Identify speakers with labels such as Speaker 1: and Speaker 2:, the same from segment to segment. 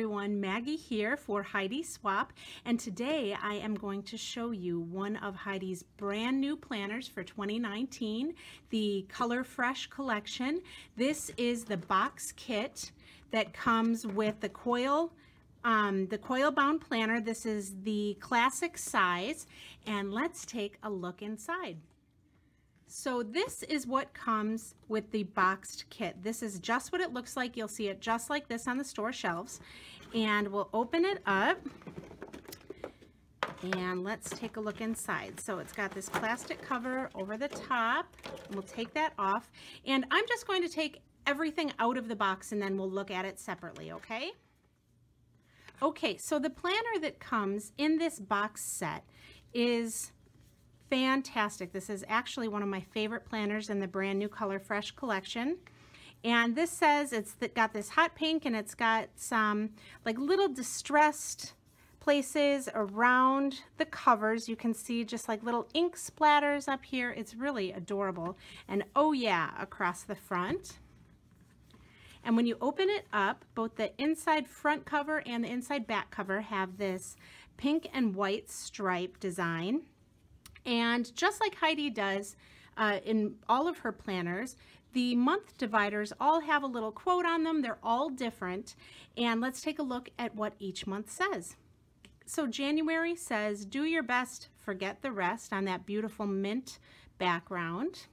Speaker 1: everyone, Maggie here for Heidi Swapp, and today I am going to show you one of Heidi's brand new planners for 2019, the Color Fresh collection. This is the box kit that comes with the coil bound planner. This is the classic size, and let's take a look inside. So this is what comes with the boxed kit. This is just what it looks like. You'll see it just like this on the store shelves. And we'll open it up and let's take a look inside. So it's got this plastic cover over the top. We'll take that off. And I'm just going to take everything out of the box and then we'll look at it separately, okay? Okay, so the planner that comes in this box set is fantastic. This is actually one of my favorite planners in the brand new Color Fresh collection. And this says it's got this hot pink and it's got some like little distressed places around the covers. You can see just like little ink splatters up here. It's really adorable. And oh yeah, across the front. And when you open it up, both the inside front cover and the inside back cover have this pink and white stripe design. And just like Heidi does in all of her planners, the month dividers all have a little quote on them. They're all different. And let's take a look at what each month says. So January says, do your best, forget the rest, on that beautiful mint background.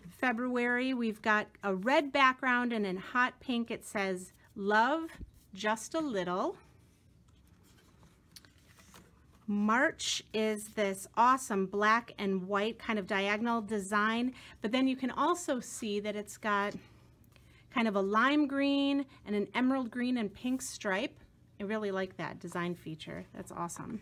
Speaker 1: February, we've got a red background, and in hot pink it says, love just a little. March is this awesome black and white kind of diagonal design, but then you can also see that it's got kind of a lime green and an emerald green and pink stripe. I really like that design feature. That's awesome.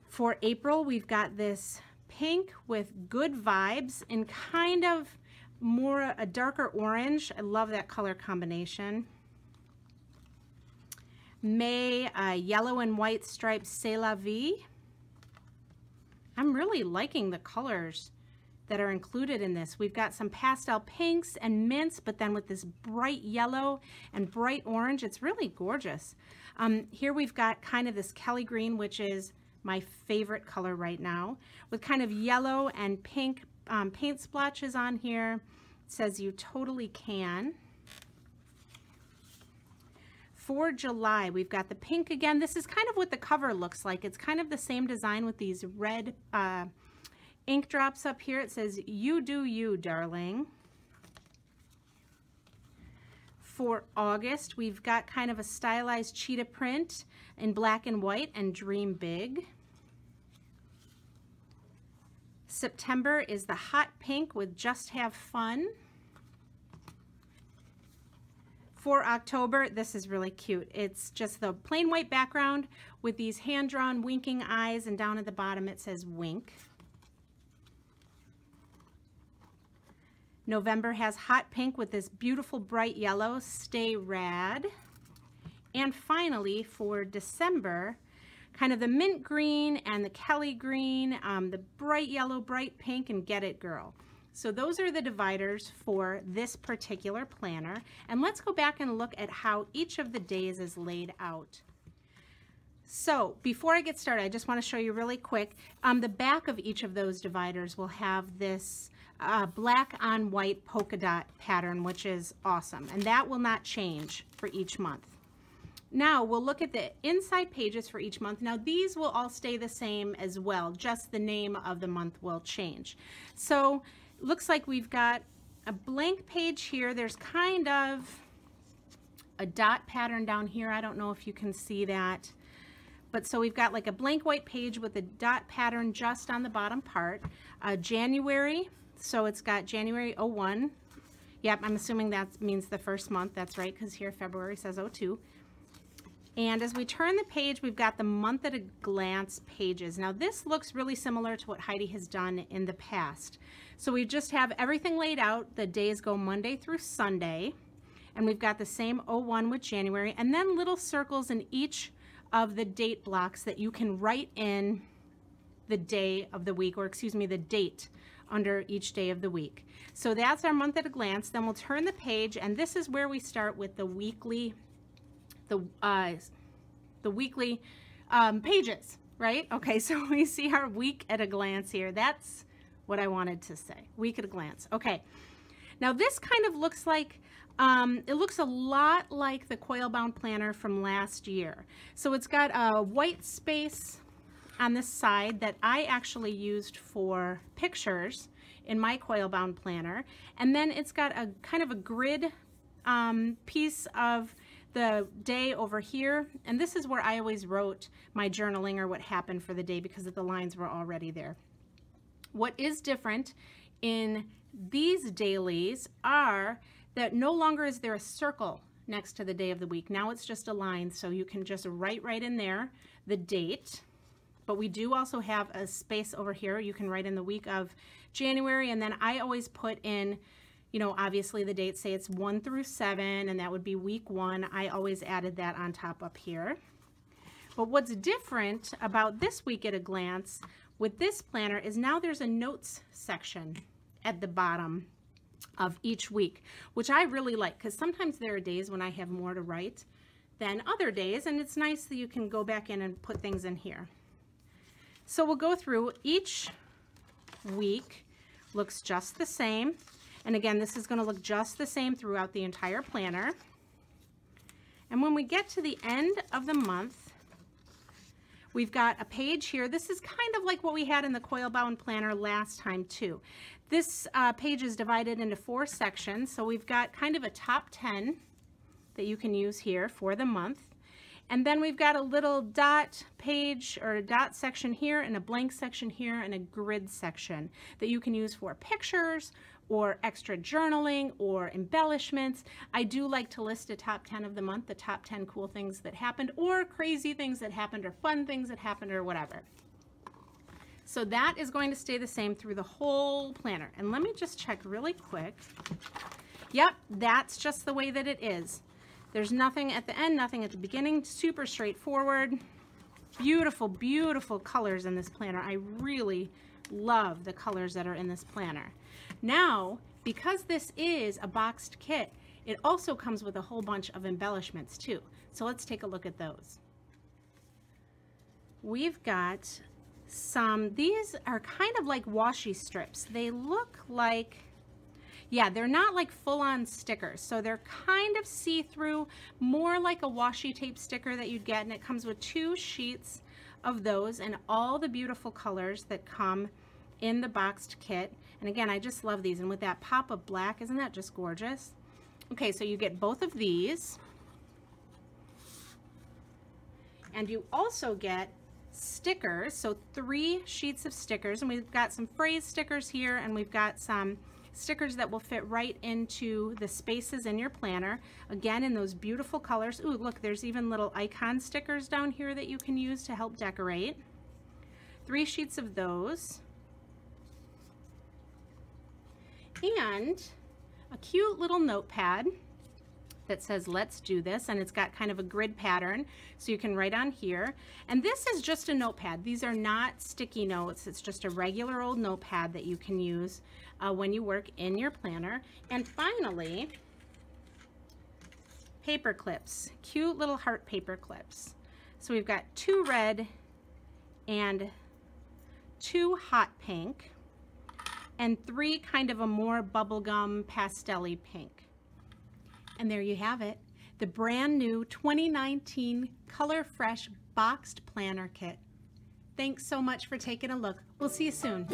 Speaker 1: For April, we've got this pink with good vibes and kind of more a darker orange. I love that color combination. May, yellow and white striped C'est la vie. I'm really liking the colors that are included in this. We've got some pastel pinks and mints, but then with this bright yellow and bright orange, it's really gorgeous. Here we've got kind of this Kelly green, which is my favorite color right now, with kind of yellow and pink paint splotches on here. It says you totally can. For July, we've got the pink again. This is kind of what the cover looks like. It's kind of the same design with these red ink drops up here. It says, you do you, darling. For August, we've got kind of a stylized cheetah print in black and white and dream big. September is the hot pink with just have fun. For October, this is really cute. It's just the plain white background with these hand-drawn winking eyes, and down at the bottom it says wink. November has hot pink with this beautiful bright yellow, stay rad. And finally, for December, kind of the mint green and the Kelly green, the bright yellow, bright pink, and get it girl. So those are the dividers for this particular planner. And let's go back and look at how each of the days is laid out. So before I get started, I just want to show you really quick, the back of each of those dividers will have this black on white polka dot pattern, which is awesome. And that will not change for each month. Now we'll look at the inside pages for each month. Now these will all stay the same as well, just the name of the month will change. So looks like we've got a blank page here. There's kind of a dot pattern down here. I don't know if you can see that. But so we've got like a blank white page with a dot pattern just on the bottom part. January, so it's got January 01. Yep, I'm assuming that means the first month. That's right, because here February says 02. And as we turn the page, we've got the month at a glance pages. Now this looks really similar to what Heidi has done in the past. So we just have everything laid out. The days go Monday through Sunday. And we've got the same 01 with January, and then little circles in each of the date blocks that you can write in the day of the week, or excuse me, the date under each day of the week. So that's our month at a glance. Then we'll turn the page, and this is where we start with the weekly, weekly pages, right? Okay, so we see our week at a glance here. That's what I wanted to say, week at a glance. Okay, now this kind of looks like, it looks a lot like the coil bound planner from last year. So it's got a white space on this side that I actually used for pictures in my coil bound planner, and then it's got a kind of a grid piece of the day over here, and this is where I always wrote my journaling or what happened for the day because the lines were already there. What is different in these dailies are that no longer is there a circle next to the day of the week. Now it's just a line, so you can just write right in there the date. But we do also have a space over here. You can write in the week of January, and then I always put in, you know, obviously the dates, say it's 1 through 7, and that would be week 1. I always added that on top up here. But what's different about this week at a glance with this planner is now there's a notes section at the bottom of each week, which I really like, because sometimes there are days when I have more to write than other days, and it's nice that you can go back in and put things in here. So we'll go through each week, looks just the same. And again, this is going to look just the same throughout the entire planner. And when we get to the end of the month, we've got a page here. This is kind of like what we had in the coil bound planner last time too. This page is divided into 4 sections. So we've got kind of a top 10 that you can use here for the month. And then we've got a little dot page or a dot section here and a blank section here and a grid section that you can use for pictures or extra journaling or embellishments. I do like to list a top 10 of the month, the top 10 cool things that happened or crazy things that happened or fun things that happened or whatever. So that is going to stay the same through the whole planner. And let me just check really quick. Yep, that's just the way that it is. There's nothing at the end, nothing at the beginning, super straightforward. Beautiful, beautiful colors in this planner. I really love the colors that are in this planner. Now, because this is a boxed kit, it also comes with a whole bunch of embellishments too. So let's take a look at those. We've got some, these are kind of like washi strips. They look like, yeah, they're not like full-on stickers, so they're kind of see-through, more like a washi tape sticker that you'd get, and it comes with 2 sheets of those and all the beautiful colors that come in the boxed kit. And again, I just love these, and with that pop of black, isn't that just gorgeous? Okay, so you get both of these, and you also get stickers, so 3 sheets of stickers, and we've got some phrase stickers here, and we've got some stickers that will fit right into the spaces in your planner, again in those beautiful colors. Ooh, look, there's even little icon stickers down here that you can use to help decorate. 3 sheets of those, and a cute little notepad that says let's do this, and it's got kind of a grid pattern so you can write on here. And this is just a notepad. These are not sticky notes. It's just a regular old notepad that you can use when you work in your planner. And finally, paper clips, cute little heart paper clips. So we've got 2 red and 2 hot pink and 3 kind of a more bubblegum pastel-y pink. And there you have it, the brand new 2019 Color Fresh Boxed Planner Kit. Thanks so much for taking a look. We'll see you soon.